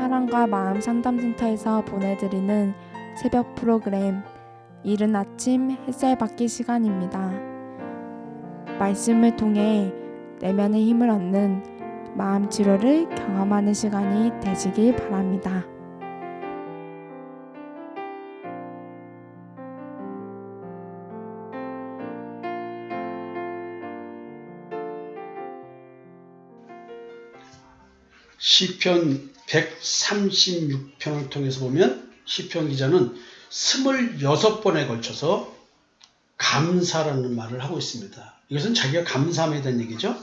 사랑과 마음 상담센터에서 보내드리는 새벽 프로그램 이른 아침 햇살 받기 시간입니다. 말씀을 통해 내면의 힘을 얻는 마음 치료를 경험하는 시간이 되시길 바랍니다. 시편 136편을 통해서 보면 시편 기자는 26번에 걸쳐서 감사라는 말을 하고 있습니다. 이것은 자기가 감사함에 대한 얘기죠.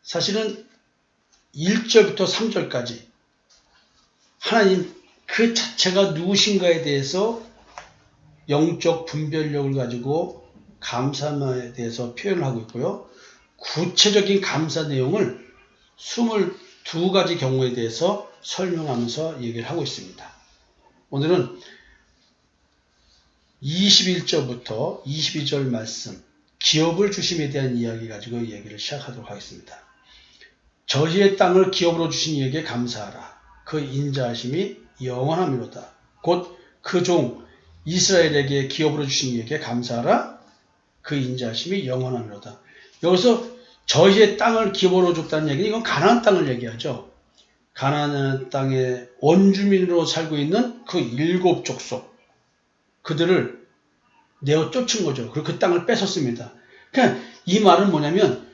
사실은 1절부터 3절까지 하나님 그 자체가 누구신가에 대해서 영적 분별력을 가지고 감사함에 대해서 표현을 하고 있고요. 구체적인 감사 내용을 22가지 경우에 대해서 설명하면서 얘기를 하고 있습니다. 오늘은 21절부터 22절 말씀, 기업을 주심에 대한 이야기 가지고 얘기를 시작하도록 하겠습니다. 저희의 땅을 기업으로 주신 이에게 감사하라. 그 인자하심이 영원하미로다. 곧 그 종 이스라엘에게 기업으로 주신 이에게 감사하라. 그 인자하심이 영원하미로다. 여기서 저희의 땅을 기업으로 줬다는 얘기는 이건 가나안 땅을 얘기하죠. 가나안 땅의 원주민으로 살고 있는 그 7 족속, 그들을 내어 쫓은 거죠. 그리고 그 땅을 뺏었습니다. 그러니까 이 말은 뭐냐면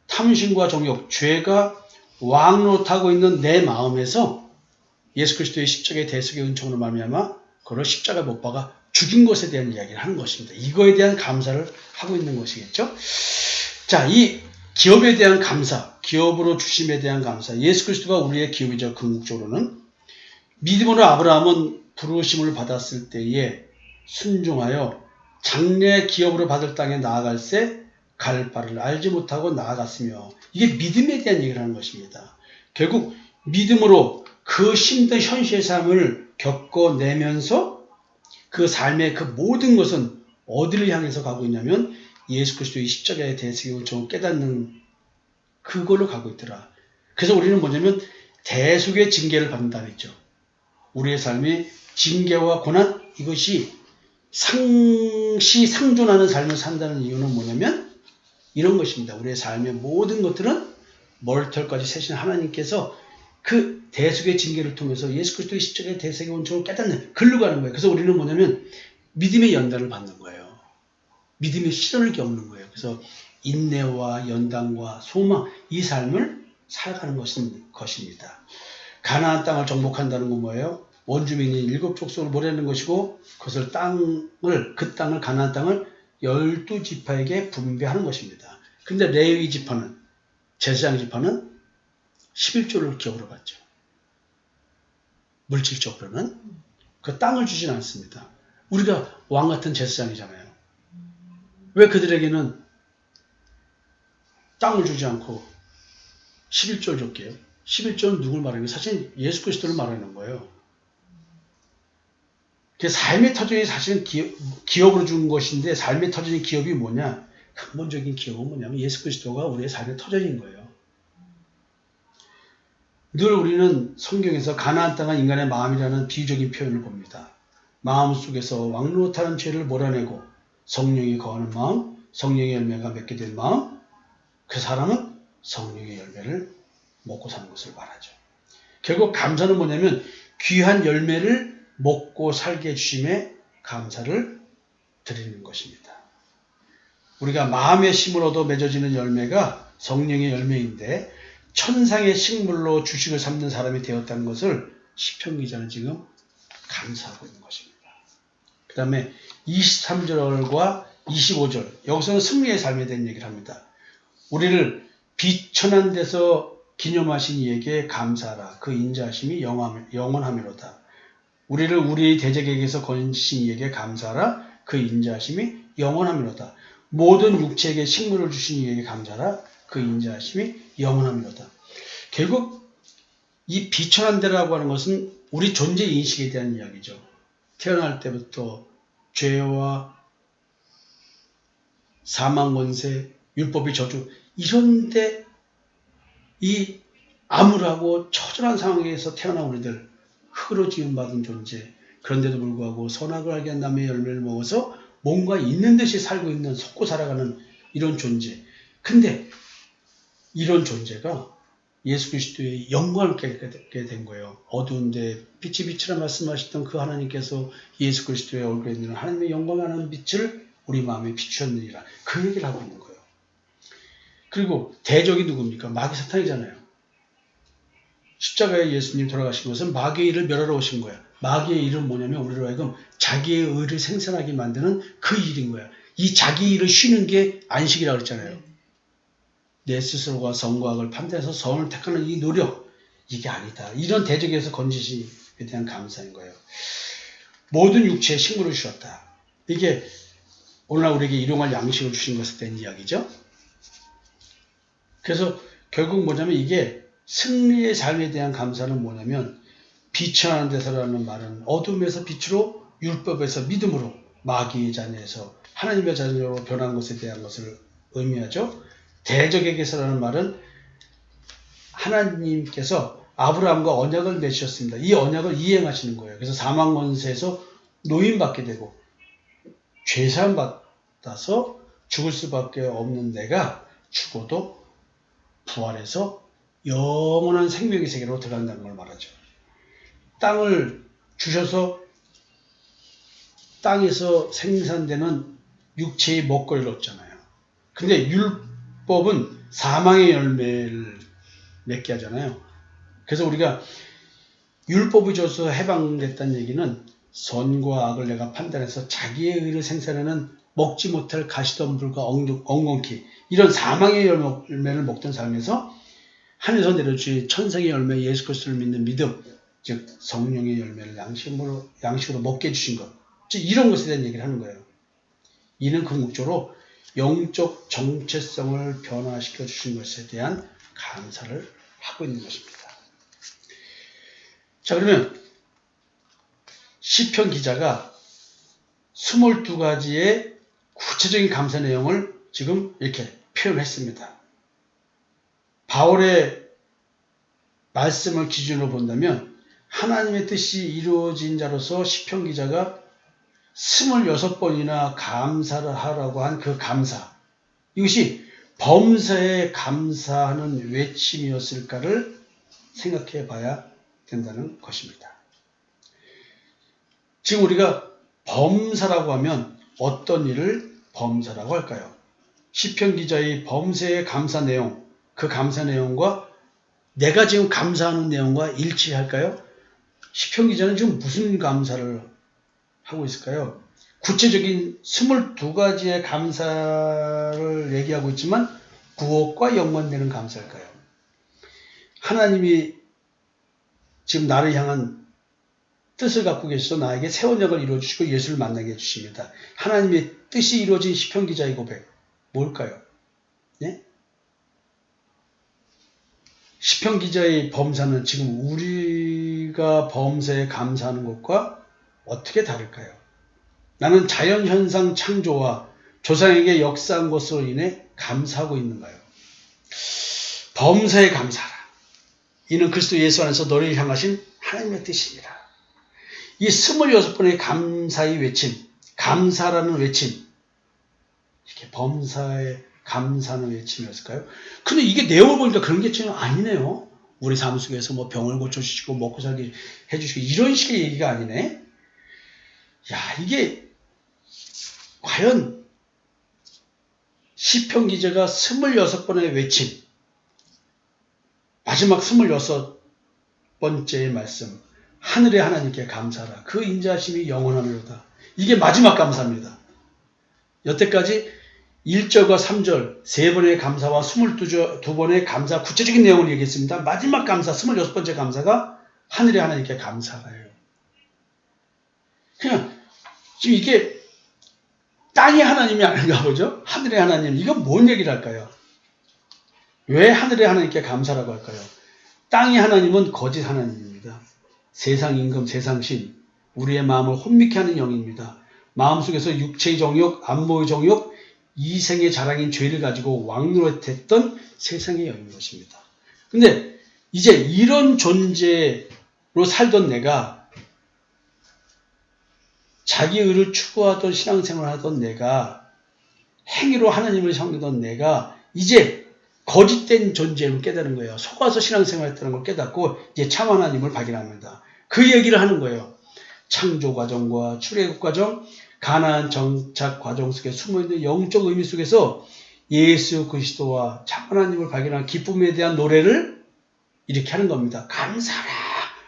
탐심과 정욕, 죄가 왕노릇하고 있는 내 마음에서 예수 그리스도의 십자가의 대속의 은총으로 말미암아 그를 십자가에 못 박아 죽인 것에 대한 이야기를 하는 것입니다. 이거에 대한 감사를 하고 있는 것이겠죠. 자, 이 기업에 대한 감사, 기업으로 주심에 대한 감사, 예수 그리스도가 우리의 기업이죠. 궁극적으로는 믿음으로 아브라함은 부르심을 받았을 때에 순종하여 장래 기업으로 받을 땅에 나아갈새 갈 바를 알지 못하고 나아갔으며, 이게 믿음에 대한 얘기를 하는 것입니다. 결국 믿음으로 그 힘든 현실의 삶을 겪어내면서 그 삶의 그 모든 것은 어디를 향해서 가고 있냐면 예수 그리스도의 십자가의 대속의 은총을 깨닫는 그걸로 가고 있더라. 그래서 우리는 뭐냐면 대속의 징계를 받는다고 했죠. 우리의 삶이 징계와 고난, 이것이 상존하는 삶을 산다는 이유는 뭐냐면 이런 것입니다. 우리의 삶의 모든 것들은 머리털까지 세신 하나님께서 그 대속의 징계를 통해서 예수 그리스도의 십자가의 대속의 은총을 깨닫는 글로 가는 거예요. 그래서 우리는 뭐냐면 믿음의 연단을 받는 거예요. 믿음의 시련을 겪는 거예요. 그래서 인내와 연단과 소망, 이 삶을 살아가는 것입니다. 가나안 땅을 정복한다는 건 뭐예요? 원주민이 7 족속을 몰아내는 것이고 그 땅을 가나안 땅을 12지파에게 분배하는 것입니다. 근데 레위 지파는, 제사장 지파는 11조를 기업으로 받죠. 물질적으로는 그 땅을 주진 않습니다. 우리가 왕 같은 제사장이잖아요. 왜 그들에게는 땅을 주지 않고 11조를 줬게요? 11조는 누굴 말하는 거예요? 사실 예수 그리스도를 말하는 거예요. 삶의 터전이 사실은 기업으로 준 것인데, 삶의 터전이 기업이 뭐냐? 근본적인 기업은 뭐냐면 예수 그리스도가 우리의 삶의 터전인 거예요. 늘 우리는 성경에서 가나안 땅은 인간의 마음이라는 비유적인 표현을 봅니다. 마음속에서 왕노릇하는 죄를 몰아내고 성령이 거하는 마음, 성령의 열매가 맺게 된 마음, 그 사람은 성령의 열매를 먹고 사는 것을 말하죠. 결국 감사는 뭐냐면 귀한 열매를 먹고 살게 해주심에 감사를 드리는 것입니다. 우리가 마음의 심을 얻어 맺어지는 열매가 성령의 열매인데 천상의 식물로 주식을 삼는 사람이 되었다는 것을 시편 기자는 지금 감사하고 있는 것입니다. 그 다음에 23절과 25절, 여기서는 승리의 삶에 대한 얘기를 합니다. 우리를 비천한 데서 기념하신 이에게 감사하라. 그 인자하심이 영원하미로다. 우리를 우리의 대적에게서 건지신 이에게 감사하라. 그 인자하심이 영원하미로다. 모든 육체에게 식물을 주신 이에게 감사하라. 그 인자하심이 영원하미로다. 결국 이 비천한 데라고 하는 것은 우리 존재 인식에 대한 이야기죠. 태어날 때부터 죄와 사망 권세, 율법의 저주, 이런데 이 암울하고 처절한 상황에서 태어난 우리들, 흙으로 지음받은 존재, 그런데도 불구하고 선악을 알게 한 나무의 열매를 먹어서 뭔가 있는 듯이 살고 있는, 속고 살아가는 이런 존재. 근데 이런 존재가 예수 그리스도의 영광을 깨닫게 된 거예요. 어두운데 빛이 빛이라 말씀하셨던 그 하나님께서 예수 그리스도의 얼굴에 있는 하나님의 영광하는 빛을 우리 마음에 비추었느니라. 그 얘기를 하고 있는 거예요. 그리고 대적이 누굽니까? 마귀 사탄이잖아요. 십자가에 예수님 돌아가신 것은 마귀의 일을 멸하러 오신 거야. 마귀의 일은 뭐냐면 우리로 하여금 자기의 의를 생산하게 만드는 그 일인 거야. 이 자기 일을 쉬는 게 안식이라고 그랬잖아요. 내 스스로가 선과 악을 판단해서 선을 택하는 이 노력, 이게 아니다. 이런 대적에서 건지심에 대한 감사인 거예요. 모든 육체에 식물을 주셨다. 이게 오늘날 우리에게 일용할 양식을 주신 것에 대한 이야기죠. 그래서 결국 뭐냐면 이게 승리의 삶에 대한 감사는 뭐냐면 빛하는 데서라는 말은 어둠에서 빛으로, 율법에서 믿음으로, 마귀의 자녀에서 하나님의 자녀로 변한 것에 대한 것을 의미하죠. 대적에게서라는 말은 하나님께서 아브라함과 언약을 맺으셨습니다. 이 언약을 이행하시는 거예요. 그래서 사망 권세에서 노임받게 되고 죄사함 받아서 죽을 수밖에 없는 내가 죽어도 부활해서 영원한 생명의 세계로 들어간다는 걸 말하죠. 땅을 주셔서 땅에서 생산되는 육체의 먹거리를 얻잖아요. 근데 율법은 사망의 열매를 맺게 하잖아요. 그래서 우리가 율법을 줘서 해방됐다는 얘기는 선과 악을 내가 판단해서 자기의 의를 생산하는 먹지 못할 가시덤불과 엉겅퀴 이런 사망의 열매를 먹던 삶에서 하늘에서 내려주신 천상의 열매 예수 그리스도를 믿는 믿음, 즉 성령의 열매를 양식으로 먹게 해주신 것, 즉 이런 것에 대한 얘기를 하는 거예요. 이는 궁극적으로 영적 정체성을 변화시켜 주신 것에 대한 감사를 하고 있는 것입니다. 자, 그러면 시편 기자가 22가지의 구체적인 감사 내용을 지금 이렇게 표현했습니다. 바울의 말씀을 기준으로 본다면 하나님의 뜻이 이루어진 자로서 시편 기자가 26번이나 감사를 하라고 한 그 감사, 이것이 범사에 감사하는 외침이었을까를 생각해 봐야 된다는 것입니다. 지금 우리가 범사라고 하면 어떤 일을 범사라고 할까요? 시편 기자의 범사의 감사 내용, 그 감사 내용과 내가 지금 감사하는 내용과 일치할까요? 시편 기자는 지금 무슨 감사를 하고 있을까요? 구체적인 22가지의 감사를 얘기하고 있지만 무엇과 연관되는 감사일까요? 하나님이 지금 나를 향한 뜻을 갖고 계셔서 나에게 새 언약을 이루어주시고 예수를 만나게 해주십니다. 하나님의 뜻이 이루어진 시편 기자의 고백, 뭘까요? 예? 시편 기자의 범사는 지금 우리가 범사에 감사하는 것과 어떻게 다를까요? 나는 자연현상 창조와 조상에게 역사한 것으로 인해 감사하고 있는가요? 범사에 감사하라. 이는 그리스도 예수 안에서 너를 향하신 하나님의 뜻이니라. 이 26번의 감사의 외침, 감사라는 외침, 이렇게 범사에 감사하는 외침이었을까요? 근데 이게 내용을 보니까 그런 게 전혀 아니네요. 우리 삶 속에서 뭐 병을 고쳐주시고 먹고 살기 해주시고 이런 식의 얘기가 아니네. 야, 이게 과연 시편 기자가 26번의 외침, 마지막 26번째의 말씀, 하늘의 하나님께 감사하라. 그 인자하심이 영원하리로다. 이게 마지막 감사입니다. 여태까지 1절과 3절 3번의 감사와 22번의 감사 구체적인 내용을 얘기했습니다. 마지막 감사 26번째 감사가 하늘의 하나님께 감사하라예요. 그냥 지금 이게 땅의 하나님이 아닌가 보죠? 하늘의 하나님, 이건 뭔 얘기를 할까요? 왜 하늘의 하나님께 감사라고 할까요? 땅의 하나님은 거짓 하나님입니다. 세상 임금, 세상 신, 우리의 마음을 혼미케 하는 영입니다. 마음속에서 육체의 정욕, 안모의 정욕, 이생의 자랑인 죄를 가지고 왕노릇했던 세상의 영인 것입니다. 근데 이제 이런 존재로 살던 내가, 자기 의를 추구하던 신앙생활을 하던 내가, 행위로 하나님을 섬기던 내가 이제 거짓된 존재로 깨달은 거예요. 속아서 신앙생활 했다는 걸 깨닫고 이제 참 하나님을 발견합니다. 그 얘기를 하는 거예요. 창조 과정과 출애굽 과정, 가나안 정착 과정 속에 숨어있는 영적 의미 속에서 예수 그리스도와 참 하나님을 발견한 기쁨에 대한 노래를 이렇게 하는 겁니다. 감사라,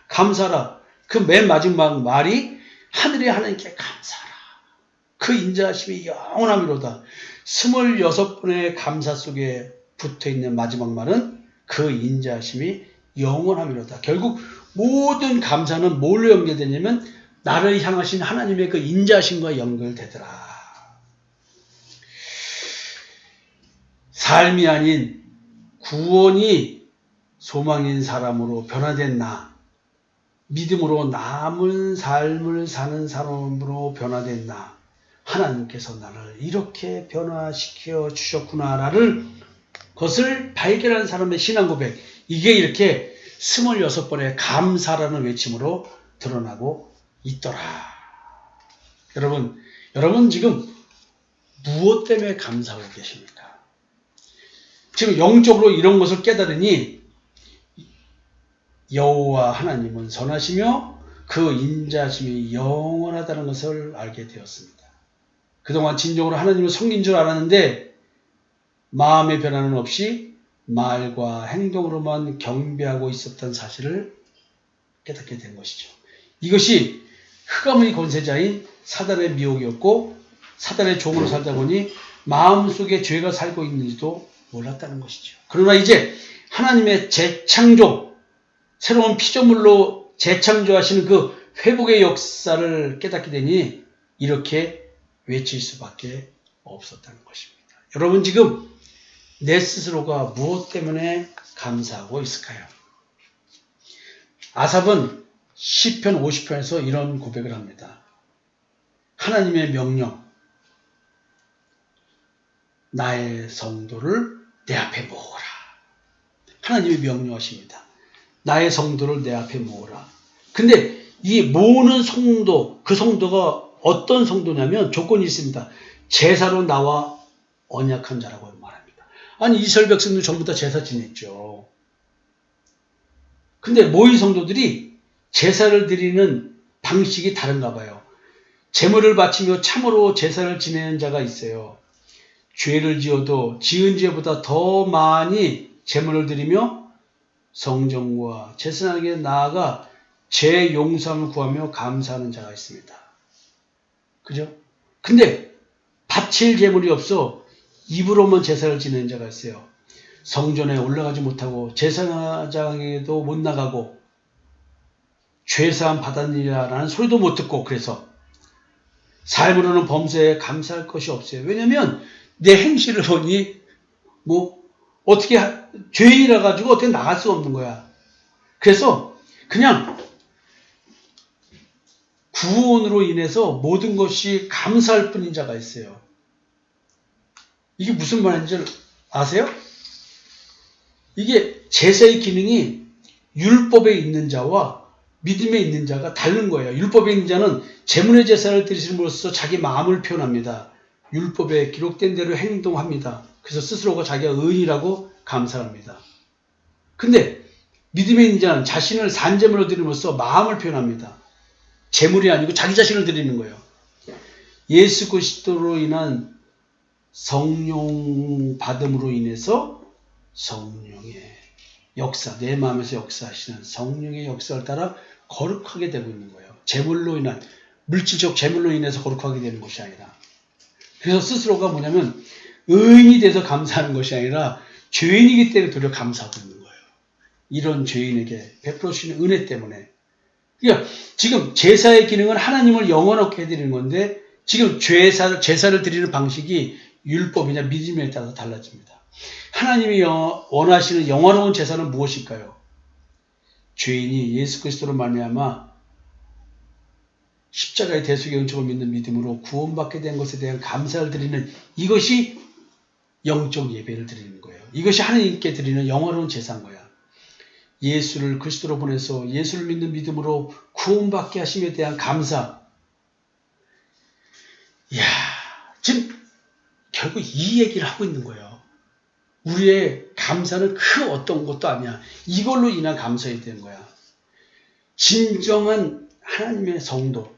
감사라. 그 맨 마지막 말이 하늘의 하나님께 감사라. 그 인자하심이 영원함이로다. 26번의 감사 속에 붙어있는 마지막 말은 그 인자하심이 영원함이로다. 결국 모든 감사는 뭘로 연결되냐면 나를 향하신 하나님의 그 인자하심과 연결되더라. 삶이 아닌 구원이 소망인 사람으로 변화된 나, 믿음으로 남은 삶을 사는 사람으로 변화된 나, 하나님께서 나를 이렇게 변화시켜 주셨구나라를 것을 발견한 사람의 신앙 고백, 이게 이렇게 26번의 감사라는 외침으로 드러나고 있더라. 여러분 지금 무엇 때문에 감사하고 계십니까? 지금 영적으로 이런 것을 깨달으니 여호와 하나님은 선하시며 그 인자심이 영원하다는 것을 알게 되었습니다. 그동안 진정으로 하나님을 섬긴 줄 알았는데 마음의 변화는 없이 말과 행동으로만 경배하고 있었던 사실을 깨닫게 된 것이죠. 이것이 흑암의 권세자인 사단의 미혹이었고 사단의 종으로 살다 보니 마음속에 죄가 살고 있는지도 몰랐다는 것이죠. 그러나 이제 하나님의 재창조, 새로운 피조물로 재창조하시는 그 회복의 역사를 깨닫게 되니 이렇게 외칠 수밖에 없었다는 것입니다. 여러분 지금 내 스스로가 무엇 때문에 감사하고 있을까요? 아삽은 시편 50편에서 이런 고백을 합니다. 하나님의 명령, 나의 성도를 내 앞에 모으라. 하나님이 명령하십니다. 나의 성도를 내 앞에 모으라. 근데 이 모으는 성도, 그 성도가 어떤 성도냐면 조건이 있습니다. 제사로 나와 언약한 자라고 말합니다. 아니 이스라엘 백성들 전부 다 제사 지냈죠. 근데 모인 성도들이 제사를 드리는 방식이 다른가 봐요. 제물을 바치며 참으로 제사를 지내는 자가 있어요. 죄를 지어도 지은 죄보다 더 많이 제물을 드리며 성전과 제사장에게 나아가 죄 용서함을 구하며 감사하는 자가 있습니다. 그죠? 근데 바칠 제물이 없어 입으로만 제사를 지내는 자가 있어요. 성전에 올라가지 못하고 제사장에게도 못 나가고 죄사함 받았느냐라는 소리도 못 듣고 그래서 삶으로는 범죄에 감사할 것이 없어요. 왜냐하면 내 행실을 보니 어떻게 죄인이라 가지고 어떻게 나갈 수가 없는 거야. 그래서 그냥 구원으로 인해서 모든 것이 감사할 뿐인 자가 있어요. 이게 무슨 말인지 아세요? 이게 제사의 기능이 율법에 있는 자와 믿음에 있는 자가 다른 거예요. 율법에 있는 자는 제물의 제사를 드리심으로써 자기 마음을 표현합니다. 율법에 기록된 대로 행동합니다. 그래서 스스로가 자기가 의인이라고 감사합니다. 근데 믿음에 있는 자는 자신을 산제물로 드림으로써 마음을 표현합니다. 제물이 아니고 자기 자신을 드리는 거예요. 예수 그리스도로 인한 성령 받음으로 인해서 성령의 역사, 내 마음에서 역사하시는 성령의 역사를 따라 거룩하게 되고 있는 거예요. 제물로 인한, 물질적 제물로 인해서 거룩하게 되는 것이 아니라. 그래서 스스로가 뭐냐면 의인이 돼서 감사하는 것이 아니라 죄인이기 때문에 도리어 감사하고 있는 거예요. 이런 죄인에게 베풀어 주시는 은혜 때문에. 그러니까 지금 제사의 기능은 하나님을 영원하게 해드리는 건데 지금 제사를 드리는 방식이 율법이냐 믿음에 따라서 달라집니다. 하나님이 원하시는 영원한 제사는 무엇일까요? 죄인이 예수 그리스도로 말미암아 십자가의 대속의 은총을 믿는 믿음으로 구원받게 된 것에 대한 감사를 드리는 이것이 영적 예배를 드리는 거예요. 이것이 하나님께 드리는 영원한 제사인 거야. 예수를 그리스도로 보내서 예수를 믿는 믿음으로 구원받게 하심에 대한 감사. 이야, 지금 결국 이 얘기를 하고 있는 거예요. 우리의 감사는 그 어떤 것도 아니야. 이걸로 인한 감사에 대한 거야. 진정한 하나님의 성도,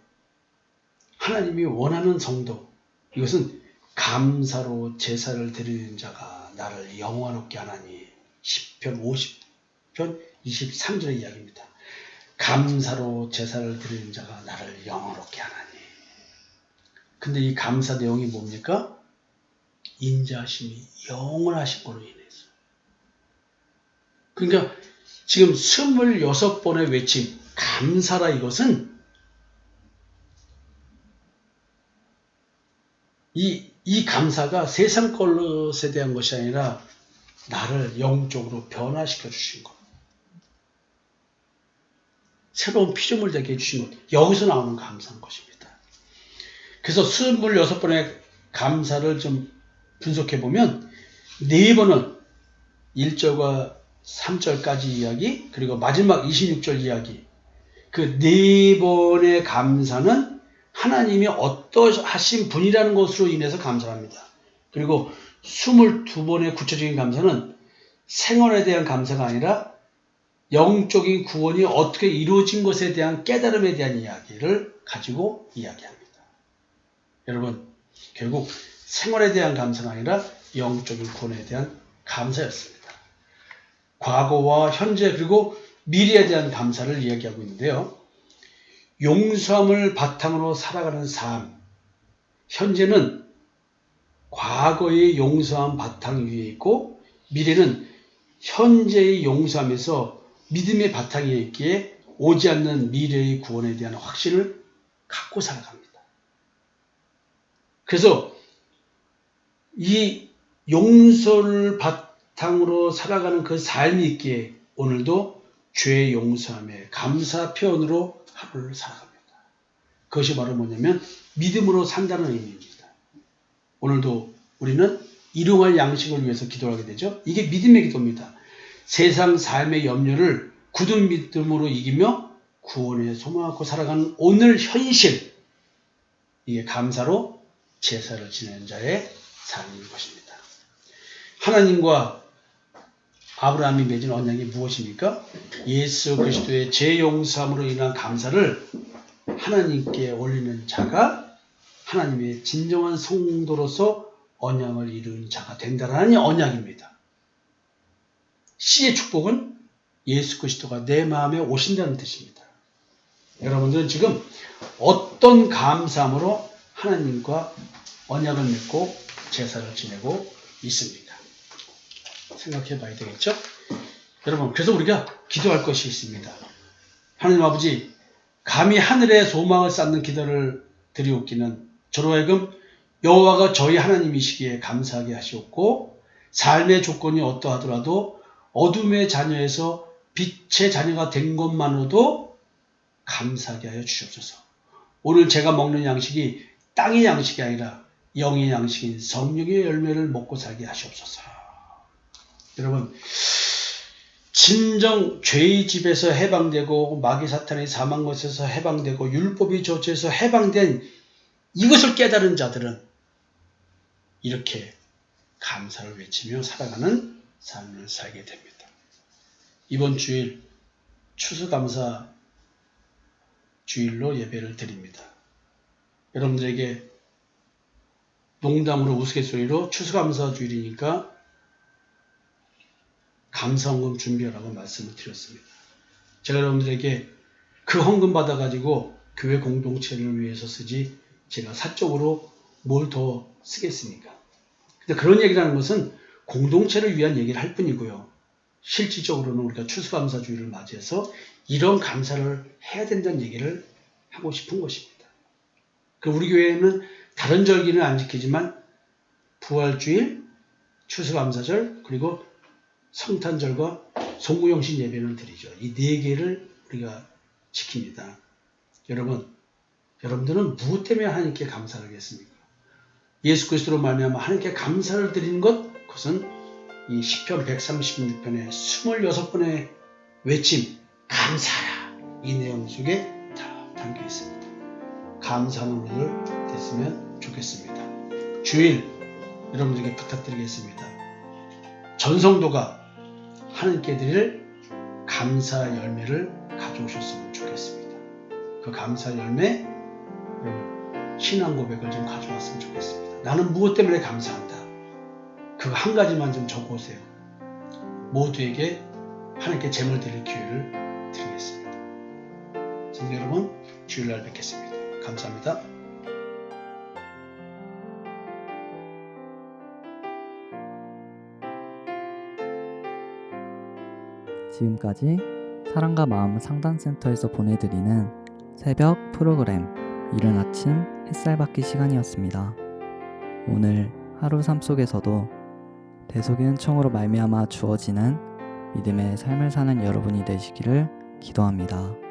하나님이 원하는 성도, 이것은 감사로 제사를 드리는 자가 나를 영화롭게 하나니. 시편 50편 23절의 이야기입니다. 감사로 제사를 드리는 자가 나를 영화롭게 하나니. 근데 이 감사 내용이 뭡니까? 인자하심이 영원하신 걸로 인해서. 그러니까 지금 26번의 외침, 감사라 이것은 이 감사가 세상 것에 대한 것이 아니라 나를 영적으로 변화시켜 주신 것. 새로운 피조물 되게 해주신 것. 여기서 나오는 감사한 것입니다. 그래서 26번의 감사를 좀 분석해 보면 4번은 1절과 3절까지 이야기, 그리고 마지막 26절 이야기. 그 4번의 감사는 하나님이 어떠하신 분이라는 것으로 인해서 감사합니다. 그리고 22번의 구체적인 감사는 생활에 대한 감사가 아니라 영적인 구원이 어떻게 이루어진 것에 대한 깨달음에 대한 이야기를 가지고 이야기합니다. 여러분, 결국 생활에 대한 감사가 아니라 영적인 구원에 대한 감사였습니다. 과거와 현재 그리고 미래에 대한 감사를 이야기하고 있는데요. 용서함을 바탕으로 살아가는 삶. 현재는 과거의 용서함 바탕 위에 있고 미래는 현재의 용서함에서 믿음의 바탕에 있기에 오지 않는 미래의 구원에 대한 확신을 갖고 살아갑니다. 그래서 이 용서를 바탕으로 살아가는 그 삶이 있기에 오늘도 죄의 용서함에 감사 표현으로 하루를 살아갑니다. 그것이 바로 뭐냐면 믿음으로 산다는 의미입니다. 오늘도 우리는 일용할 양식을 위해서 기도하게 되죠. 이게 믿음의 기도입니다. 세상 삶의 염려를 굳은 믿음으로 이기며 구원에 소망하고 살아가는 오늘 현실, 이게 감사로 제사를 지내는 자의 삶인 것입니다. 하나님과 아브라함이 맺은 언약이 무엇입니까? 예수 그리스도의 죄 용서함으로 인한 감사를 하나님께 올리는 자가 하나님의 진정한 성도로서 언약을 이룬 자가 된다는 언약입니다. 씨의 축복은 예수 그리스도가 내 마음에 오신다는 뜻입니다. 여러분들은 지금 어떤 감사함으로 하나님과 언약을 맺고 제사를 지내고 있습니까? 생각해 봐야 되겠죠? 여러분, 그래서 우리가 기도할 것이 있습니다. 하나님 아버지, 감히 하늘에 소망을 쌓는 기도를 드리옵기는 저로 하여금 여호와가 저희 하나님이시기에 감사하게 하시옵고 삶의 조건이 어떠하더라도 어둠의 자녀에서 빛의 자녀가 된 것만으로도 감사하게 하여 주시옵소서. 오늘 제가 먹는 양식이 땅의 양식이 아니라 영의 양식인 성령의 열매를 먹고 살게 하시옵소서. 여러분, 진정 죄의 집에서 해방되고 마귀 사탄의 사망 것에서 해방되고 율법의 저주에서 해방된 이것을 깨달은 자들은 이렇게 감사를 외치며 살아가는 삶을 살게 됩니다. 이번 주일 추수감사 주일로 예배를 드립니다. 여러분들에게 농담으로 우스갯소리로 추수감사 주일이니까 감사헌금 준비하라고 말씀을 드렸습니다. 제가 여러분들에게 그 헌금 받아가지고 교회 공동체를 위해서 쓰지 제가 사적으로 뭘 더 쓰겠습니까? 근데 그런 얘기를 하는 것은 공동체를 위한 얘기를 할 뿐이고요. 실질적으로는 우리가 추수감사주의를 맞이해서 이런 감사를 해야 된다는 얘기를 하고 싶은 것입니다. 우리 교회는 다른 절기는 안 지키지만 부활주일, 추수감사절, 그리고 성탄절과 송구영신 예배를 드리죠. 이 4개를 우리가 지킵니다. 여러분들은 무엇 때문에 하나님께 감사를 하겠습니까? 예수 그리스도로 말미암아 하나님께 감사를 드리는 것, 그것은 이 시편 136편의 26번의 외침, 감사하라. 이 내용 속에 다 담겨 있습니다. 감사하는 오늘 됐으면 좋겠습니다. 주일 여러분들에게 부탁드리겠습니다. 전성도가 하나님께 드릴 감사 열매를 가져오셨으면 좋겠습니다. 그 감사 열매, 여러분 신앙 고백을 좀 가져왔으면 좋겠습니다. 나는 무엇 때문에 감사한다. 그 한 가지만 좀 적어오세요. 모두에게 하나님께 제물 드릴 기회를 드리겠습니다. 성도 여러분, 주일날 뵙겠습니다. 감사합니다. 지금까지 사랑과 마음 상담센터에서 보내드리는 새벽 프로그램 이른 아침 햇살 받기 시간이었습니다. 오늘 하루 삶 속에서도 대속의 은총으로 말미암아 주어지는 믿음의 삶을 사는 여러분이 되시기를 기도합니다.